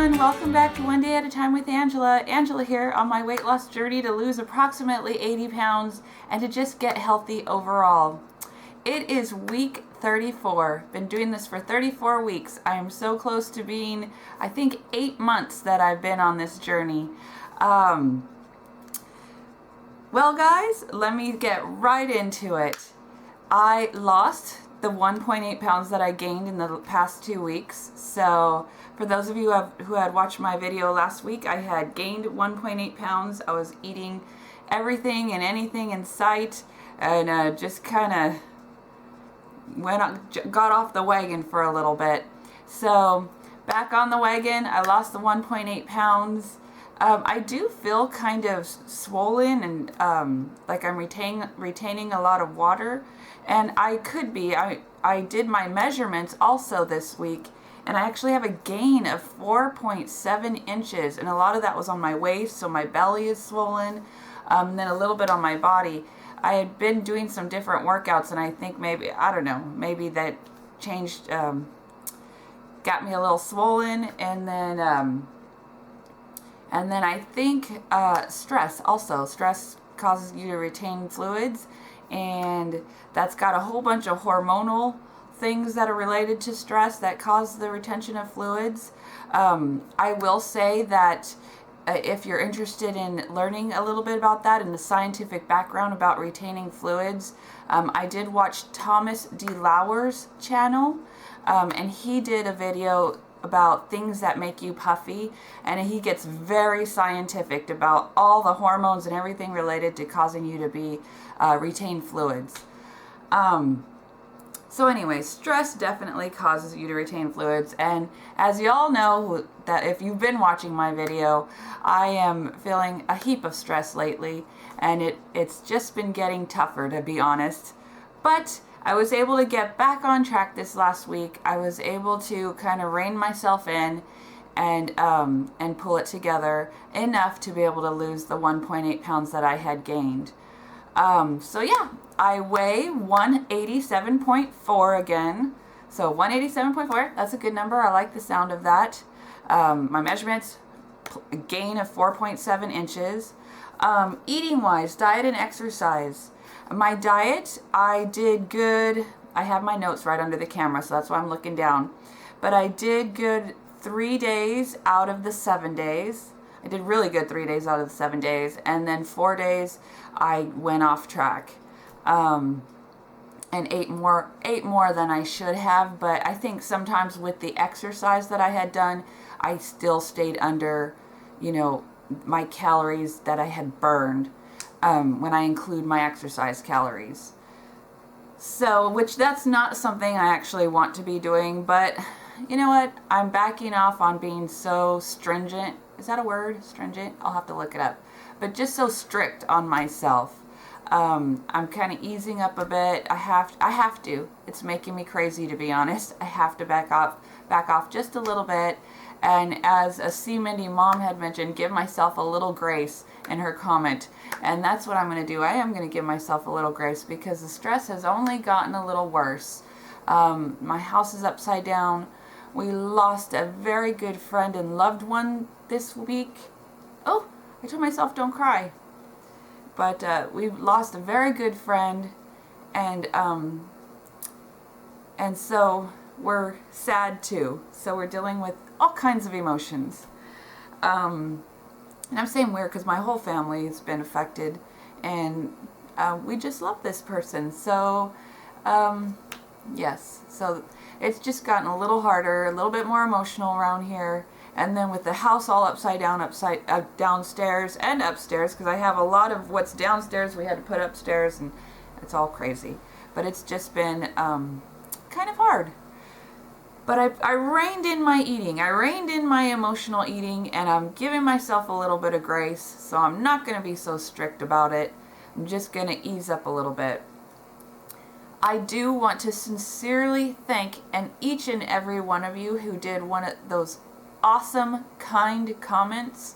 everyone, welcome back to One Day at a Time with Angela. Angela here on my weight loss journey to lose approximately 80 pounds and to just get healthy overall. It is week 34. Been doing this for 34 weeks. I am so close to being, I think, 8 months that I've been on this journey. Well guys, let me get right into it. I lost the 1.8 pounds that I gained in the past 2 weeks. So for those of you who had watched my video last week, I had gained 1.8 pounds. I was eating everything and anything in sight and just kind of got off the wagon for a little bit. So back on the wagon, I lost the 1.8 pounds. I do feel kind of swollen and like I'm retaining a lot of water, and I could be. I did my measurements also this week, and I actually have a gain of 4.7 inches, and a lot of that was on my waist, so my belly is swollen, and then a little bit on my body. I had been doing some different workouts, and I think maybe, I don't know, maybe that changed, got me a little swollen, and then I think stress also. Stress causes you to retain fluids, and that's got a whole bunch of hormonal things that are related to stress that cause the retention of fluids. I will say that if you're interested in learning a little bit about that and the scientific background about retaining fluids, I did watch Thomas D. Lauer's channel, and he did a video about things that make you puffy, and he gets very scientific about all the hormones and everything related to causing you to be retain fluids. So anyway, stress definitely causes you to retain fluids, and as y'all know, that if you've been watching my video, I am feeling a heap of stress lately, and it's just been getting tougher, to be honest. But I was able to get back on track this last week. I was able to kind of rein myself in and pull it together enough to be able to lose the 1.8 pounds that I had gained. So yeah, I weigh 187.4 again. So 187.4, that's a good number. I like the sound of that. My measurements, gain of 4.7 inches. Eating wise, diet and exercise. My diet, I did good. I have my notes right under the camera, so that's why I'm looking down. But I did good 3 days out of the 7 days. I did really good 3 days out of the 7 days. And then 4 days, I went off track. And ate more than I should have. But I think sometimes with the exercise that I had done, I still stayed under, my calories that I had burned. When I include my exercise calories. So, which that's not something I actually want to be doing, but you know what? I'm backing off on being so stringent. Is that a word? Stringent? I'll have to look it up. But just so strict on myself. I'm kind of easing up a bit. I have to. It's making me crazy, to be honest. I have to back off just a little bit. And as a C. Mindy mom had mentioned, give myself a little grace in her comment. And that's what I'm going to do. I am going to give myself a little grace because the stress has only gotten a little worse. My house is upside down. We lost a very good friend and loved one this week. Oh, I told myself don't cry. But we lost a very good friend, and so we're sad too. So we're dealing with all kinds of emotions. And I'm saying weird because my whole family has been affected, and we just love this person. So, yes. So it's just gotten a little harder, a little bit more emotional around here. And then with the house all upside down, downstairs and upstairs, because I have a lot of what's downstairs we had to put upstairs, and it's all crazy. But it's just been kind of hard. But I reined in my eating. I reined in my emotional eating, and I'm giving myself a little bit of grace. So I'm not going to be so strict about it. I'm just going to ease up a little bit. I do want to sincerely thank each and every one of you who did one of those awesome, kind comments.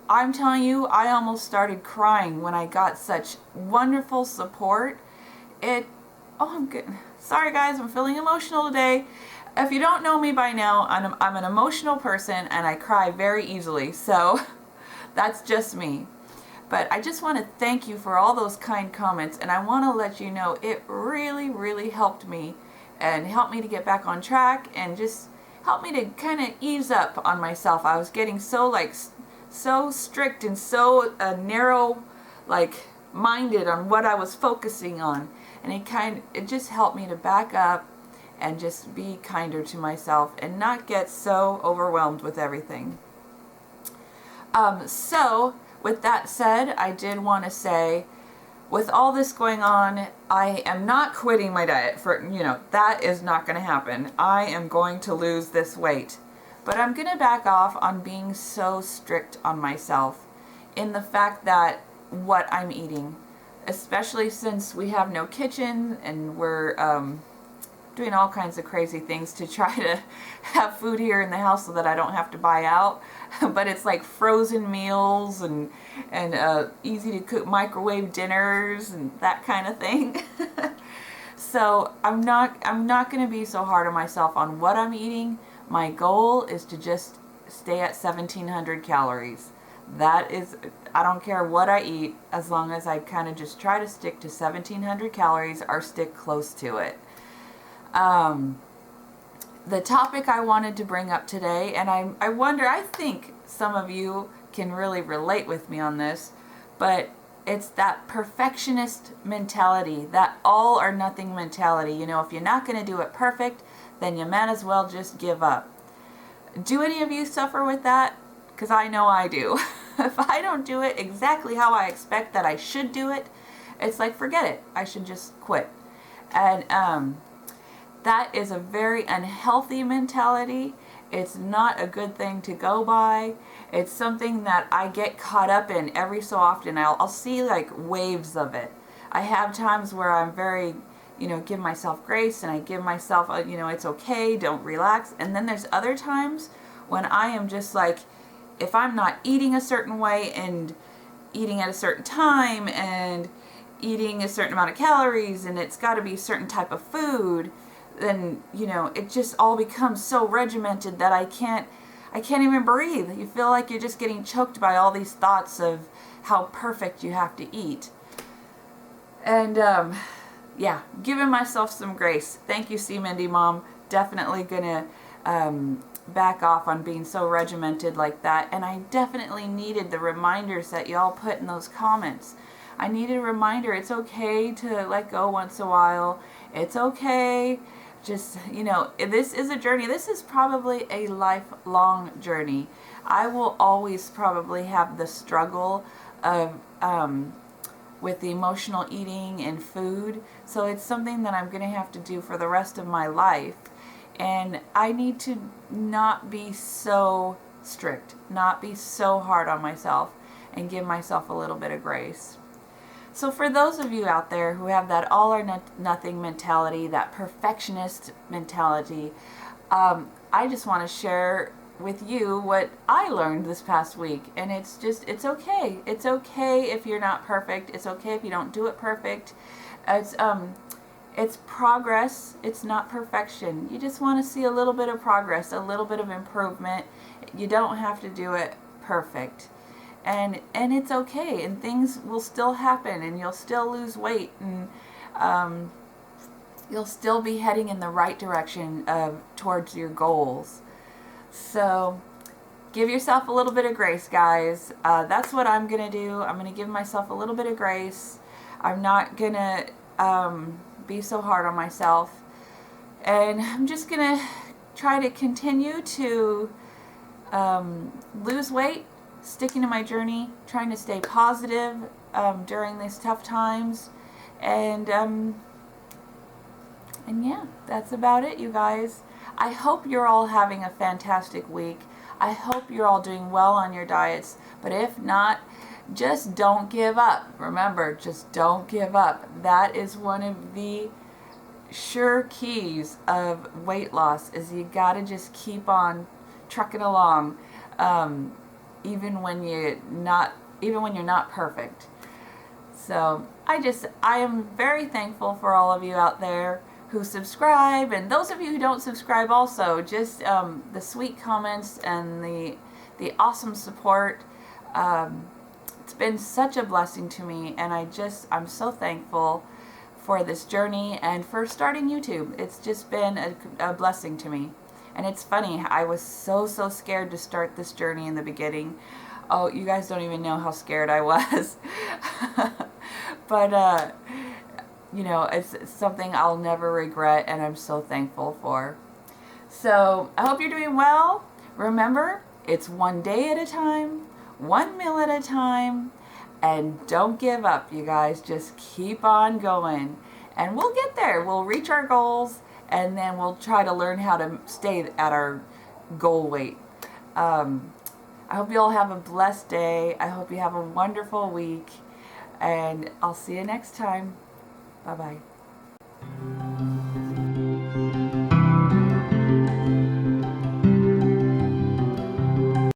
I'm telling you, I almost started crying when I got such wonderful support. Oh, I'm good. Sorry guys, I'm feeling emotional today. If you don't know me by now, I'm an emotional person and I cry very easily, so that's just me. But I just want to thank you for all those kind comments, and I want to let you know it really, really helped me and helped me to get back on track and just helped me to kind of ease up on myself. I was getting so strict and so narrow, minded on what I was focusing on, and it just helped me to back up and just be kinder to myself and not get so overwhelmed with everything. So with that said, I did want to say, with all this going on, I am not quitting my diet. That is not going to happen. I am going to lose this weight. But I'm going to back off on being so strict on myself in the fact that what I'm eating, especially since we have no kitchen and we're doing all kinds of crazy things to try to have food here in the house so that I don't have to buy out. But it's like frozen meals and easy to cook microwave dinners and that kind of thing. So I'm not going to be so hard on myself on what I'm eating. My goal is to just stay at 1,700 calories. That is, I don't care what I eat, as long as I kind of just try to stick to 1,700 calories or stick close to it. The topic I wanted to bring up today, and I think some of you can really relate with me on this, but it's that perfectionist mentality, that all or nothing mentality. If you're not going to do it perfect, then you might as well just give up. Do any of you suffer with that? Because I know I do. If I don't do it exactly how I expect that I should do it, it's like, forget it. I should just quit. And that is a very unhealthy mentality. It's not a good thing to go by. It's something that I get caught up in every so often. I'll see waves of it. I have times where I'm very, give myself grace and I give myself, it's okay, don't relax. And then there's other times when I am just if I'm not eating a certain way and eating at a certain time and eating a certain amount of calories and it's got to be a certain type of food, then, it just all becomes so regimented that I can't even breathe. You feel like you're just getting choked by all these thoughts of how perfect you have to eat. And, yeah, giving myself some grace. Thank you, C. Mindy Mom. Definitely gonna back off on being so regimented like that. And I definitely needed the reminders that y'all put in those comments. I needed a reminder. It's okay to let go once in a while. It's okay. Just, this is a journey. This is probably a lifelong journey. I will always probably have the struggle of with the emotional eating and food. So it's something that I'm going to have to do for the rest of my life. And I need to not be so strict, not be so hard on myself, and give myself a little bit of grace. So for those of you out there who have that all or nothing mentality, that perfectionist mentality, I just want to share with you what I learned this past week. And it's okay. It's okay if you're not perfect. It's okay if you don't do it perfect. It's progress. It's not perfection. You just want to see a little bit of progress, a little bit of improvement. You don't have to do it perfect. And it's okay, and things will still happen, and you'll still lose weight, and you'll still be heading in the right direction towards your goals. So give yourself a little bit of grace, guys. That's what I'm going to do. I'm going to give myself a little bit of grace. I'm not going to be so hard on myself. And I'm just going to try to continue to lose weight, sticking to my journey, trying to stay positive during these tough times. And yeah, that's about it, you guys. I hope you're all having a fantastic week. I hope you're all doing well on your diets. But if not, just don't give up. Remember, just don't give up. That is one of the sure keys of weight loss, is you gotta just keep on trucking along, even when you're not perfect. So I am very thankful for all of you out there who subscribe, and those of you who don't subscribe also, just the sweet comments and the awesome support. It's been such a blessing to me, and I'm so thankful for this journey and for starting YouTube. It's just been a blessing to me. And it's funny, I was so scared to start this journey in the beginning. Oh, you guys don't even know how scared I was. But, you know, it's something I'll never regret, and I'm so thankful for. So, I hope you're doing well. Remember, it's one day at a time, one meal at a time, and don't give up, you guys. Just keep on going, and we'll get there. We'll reach our goals, and then we'll try to learn how to stay at our goal weight. I hope you all have a blessed day. I hope you have a wonderful week, and I'll see you next time. Bye-bye.